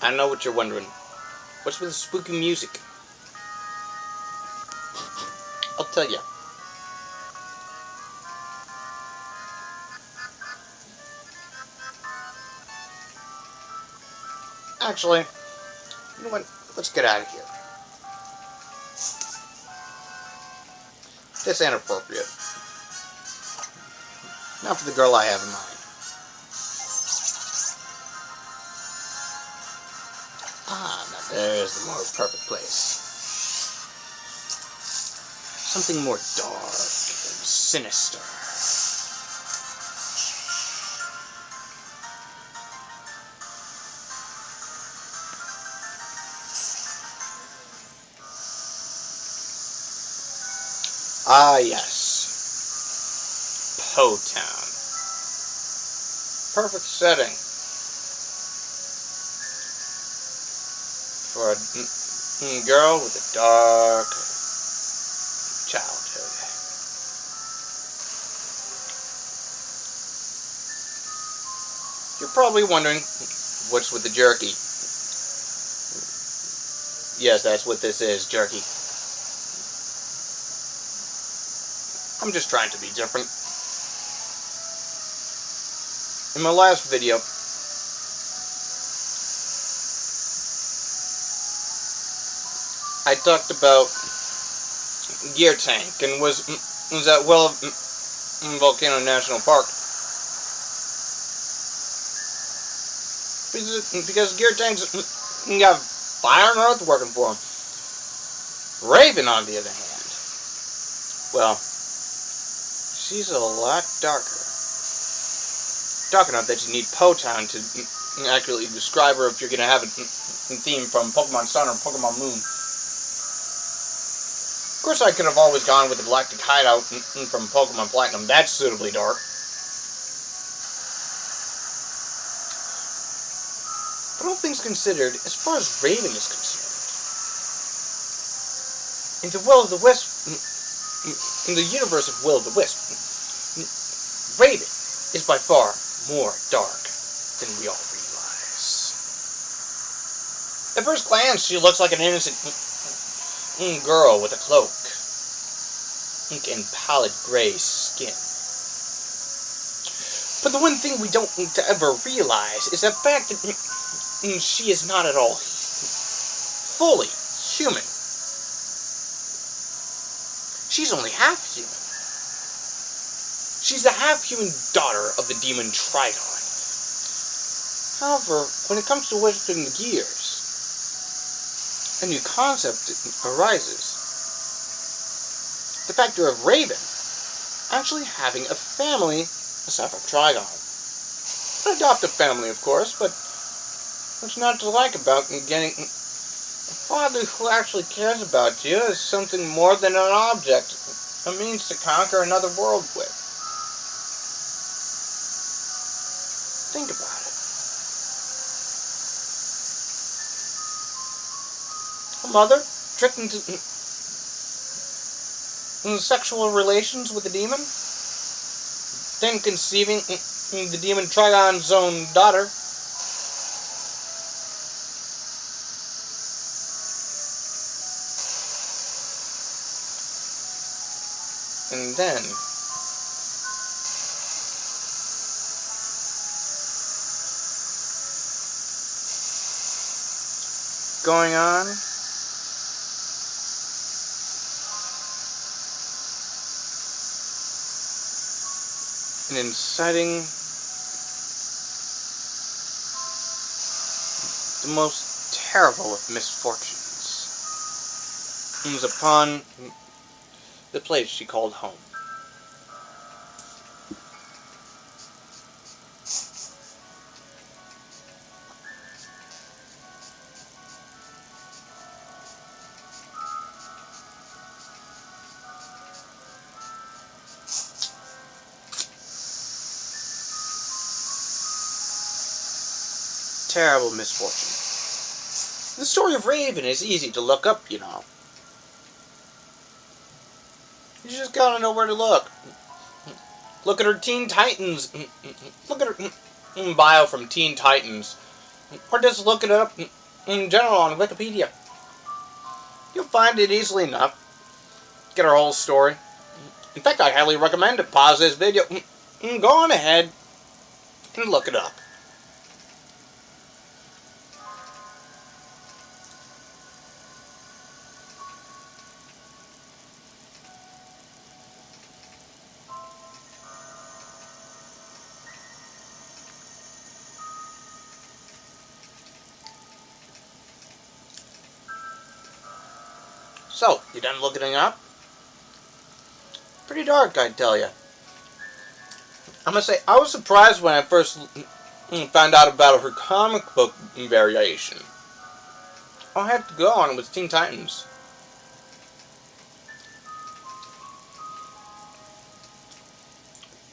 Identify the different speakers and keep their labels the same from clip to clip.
Speaker 1: I know what you're wondering. What's with the spooky music? I'll tell you. Actually, you know what? Let's get out of here. This ain't appropriate. Not for the girl I have in mind. Ah, now there's the more perfect place. Something more dark and sinister. Ah, yes. Po Town. Perfect setting for a girl with a dark childhood. You're probably wondering, what's with the jerky? Yes, that's what this is, jerky. I'm just trying to be different. In my last video, I talked about Gear Tank and was at Volcano National Park. Because Gear Tank's got fire and earth working for him. Raven, on the other hand, well, she's a lot darker. Dark enough that you need Po Town to accurately describe her if you're going to have a theme from Pokemon Sun or Pokemon Moon. Of course, I could have always gone with the Galactic Hideout from Pokemon Platinum. That's suitably dark. But all things considered, as far as Raven is concerned, in the Will-O-the-Wisp, in the universe of Will-O-the-Wisp, Raven is by far more dark than we all realize. At first glance, she looks like an innocent girl with a cloak and pallid gray skin. But the one thing we don't ever realize is the fact that she is not at all fully human. She's only half human. She's the half-human daughter of the demon Trigon. However, when it comes to whipping the gears, a new concept arises. The factor of Raven actually having a family aside from Trigon. An adoptive family, of course, but what's not to like about getting a father who actually cares about you is something more than an object, a means to conquer another world with. Think about it. A mother tricked into sexual relations with a demon, then conceiving the demon Trigon's own daughter. And then going on and inciting the most terrible of misfortunes comes upon the place she called home. Terrible misfortune. The story of Raven is easy to look up, you know. You just gotta know where to look. Look at her Teen Titans. Look at her bio from Teen Titans. Or just look it up in general on Wikipedia. You'll find it easily enough. Get her whole story. In fact, I highly recommend it. Pause this video. Go on ahead and look it up. So, you done looking it up? Pretty dark, I tell you. I must say, I was surprised when I first found out about her comic book variation. All I had to go on was Teen Titans.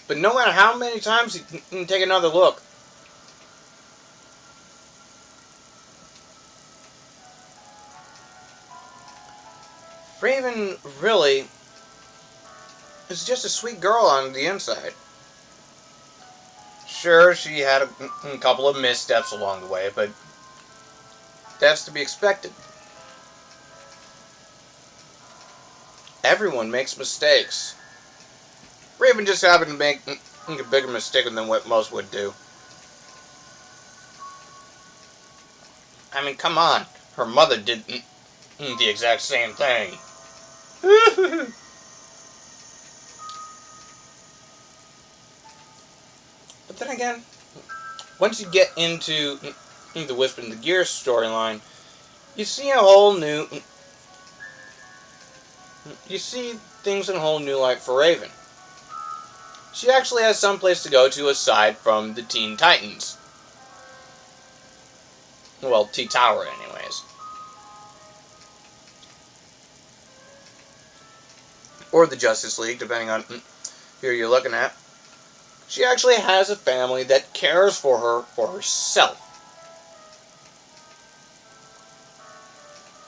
Speaker 1: But no matter how many times you take another look, Raven really is just a sweet girl on the inside. Sure, she had a couple of missteps along the way, but that's to be expected. Everyone makes mistakes. Raven just happened to make a bigger mistake than what most would do. I mean, come on. Her mother did the exact same thing. But then again, once you get into the Wisp and the Gear storyline, you see a whole new... You see things in a whole new light for Raven. She actually has some place to go to aside from the Teen Titans. Well, T-Tower anyways. Or the Justice League, depending on who you're looking at. She actually has a family that cares for her for herself.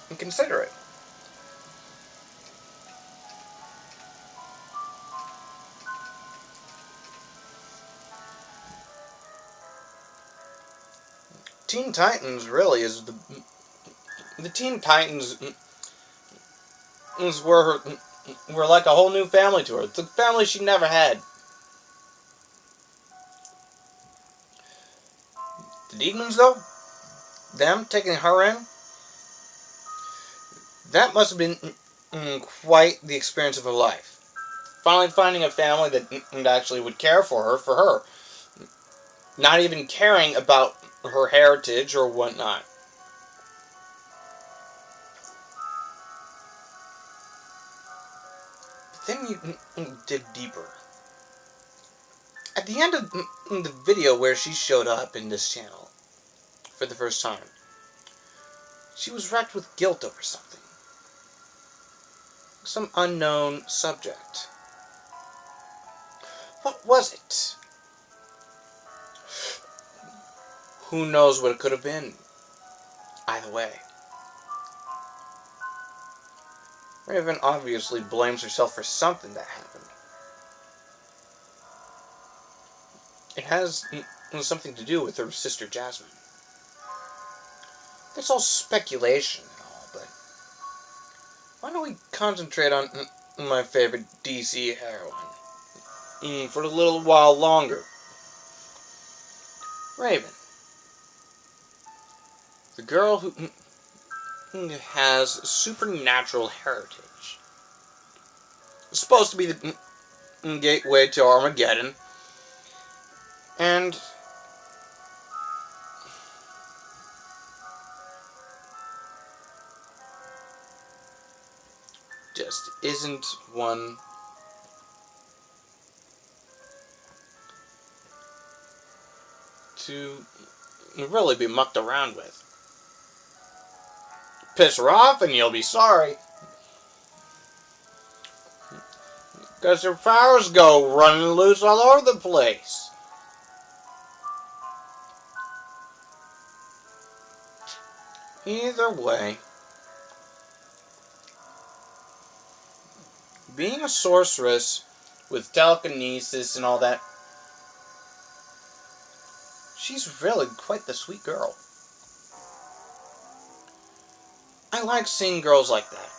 Speaker 1: And considerate. Teen Titans really is the Teen Titans is were like a whole new family to her. It's a family she never had. The demons, though, them taking her in, that must have been quite the experience of her life. Finally finding a family that actually would care for her. Not even caring about her heritage or whatnot. But then you dig deeper. At the end of the video where she showed up in this channel for the first time, she was racked with guilt over something. Some unknown subject. What was it? Who knows what it could have been? Either way. Raven obviously blames herself for something that happened. It has something to do with her sister Jasmine. That's all speculation and all, but why don't we concentrate on my favorite DC heroine for a little while longer? Raven. The girl who has supernatural heritage. It's supposed to be the gateway to Armageddon. And just isn't one to really be mucked around with. Piss her off and you'll be sorry. Because her powers go running loose all over the place. Either way, being a sorceress with telekinesis and all that, she's really quite the sweet girl. I like seeing girls like that.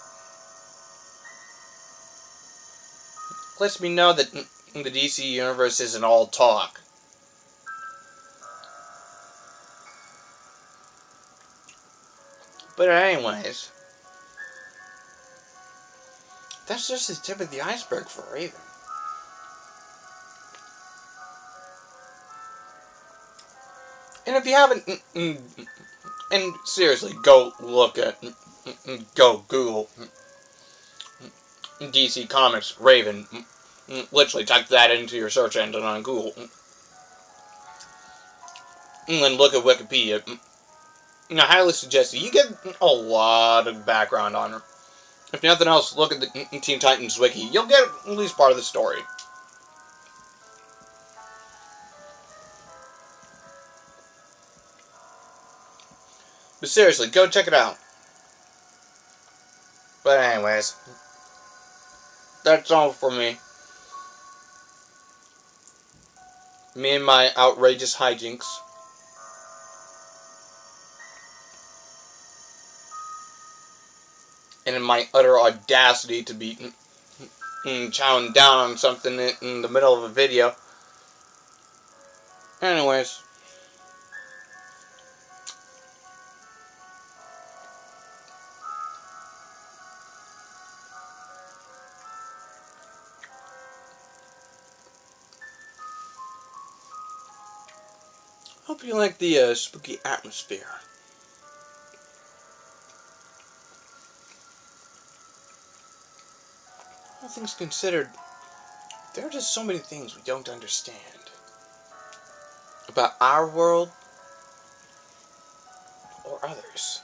Speaker 1: Lets me know that the DC universe isn't all talk. But anyways, that's just the tip of the iceberg for Raven. And if you haven't, and seriously, go Google DC Comics Raven. Literally type that into your search engine on Google. And then look at Wikipedia. I highly suggest you get a lot of background on her. If nothing else, look at the Teen Titans Wiki. You'll get at least part of the story. But seriously, go check it out. But anyways, that's all for me. Me and my outrageous hijinks. And in my utter audacity to be chowing down on something in the middle of a video. Anyways. Hope you like the spooky atmosphere. All things considered, there are just so many things we don't understand about our world or others.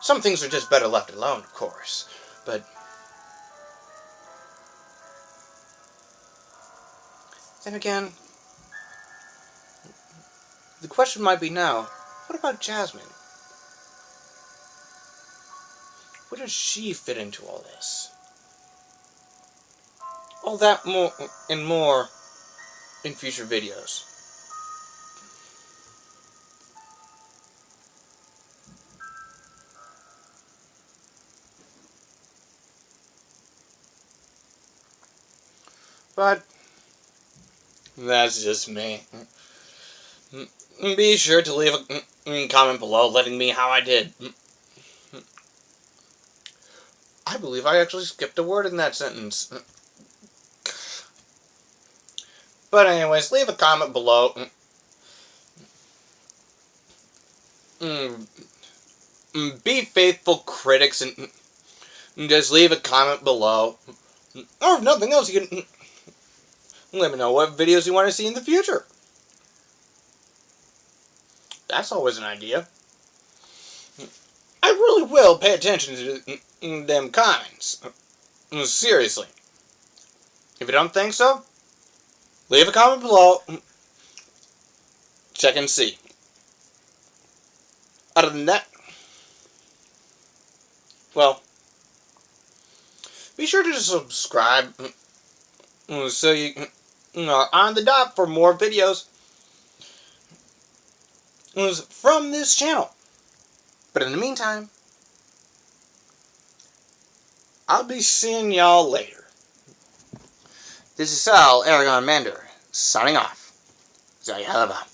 Speaker 1: Some things are just better left alone, of course, but then again, the question might be now, what about Jasmine? Where does she fit into all this? All that more and more in future videos. But that's just me. Be sure to leave a comment below letting me how I did. I believe I actually skipped a word in that sentence. But anyways, leave a comment below. Be faithful critics and just leave a comment below. Or if nothing else, you can let me know what videos you want to see in the future. That's always an idea. I really will pay attention to them comments. Seriously. If you don't think so, leave a comment below. Check and see. Other than that, well, be sure to subscribe so you are on the dot for more videos from this channel. But in the meantime, I'll be seeing y'all later. This is Sal Aragon Mander, signing off. Sayonara.